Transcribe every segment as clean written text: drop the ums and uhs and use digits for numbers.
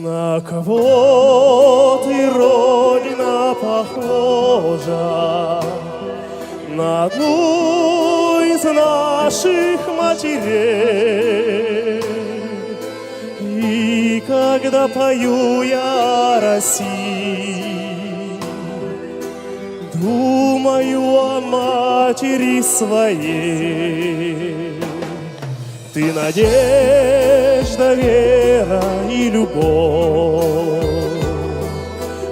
На кого ты, Родина, похожа? На одну из наших матерей. И когда пою я о России, думаю о матери своей. Ты надежда, вера и любовь.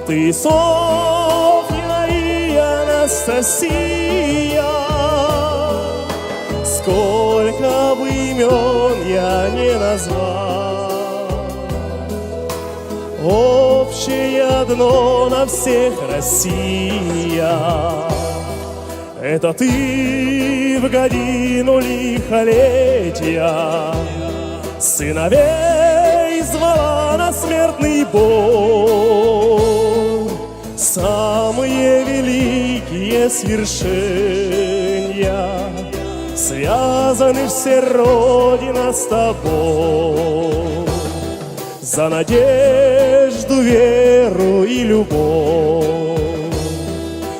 Ты Софья и Анастасия. Сколько бы имен я не назвал, общее одно на всех Россия. Это ты в годину лихолетия сыновей звала на смертный бой. Самые великие свершения связаны все, Родина, с тобой. За надежду, веру и любовь,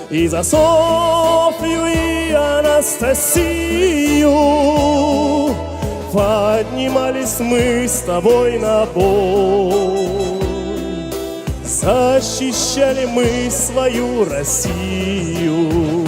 и за Софью и Анастасию поднимались мы с тобой на бой. Защищали мы свою Россию.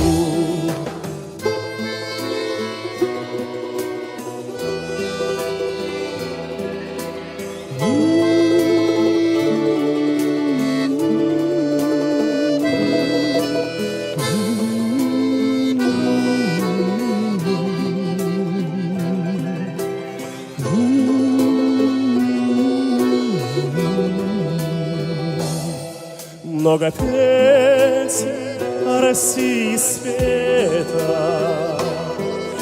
Много песен о России света,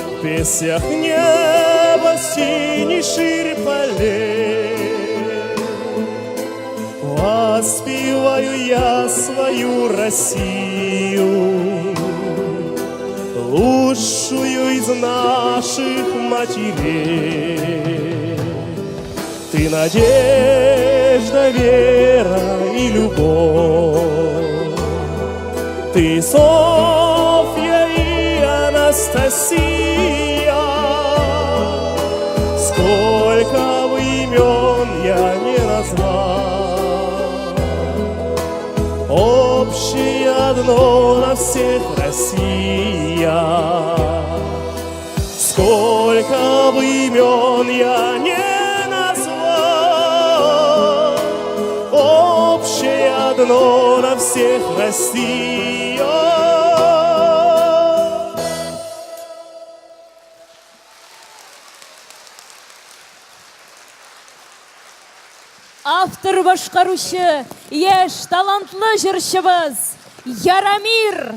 в песнях неба синий шире полей. Воспеваю я свою Россию, лучшую из наших матерей. Ты надежда, вера и любовь. Ты Софья и Анастасия. Сколько бы имен я не назвал, общее одно на всех Россия. Сколько бы имен я не назвал, общее одно на всех Россия. Автор башкаручы еш талантлы жырчыбыз Ярамир.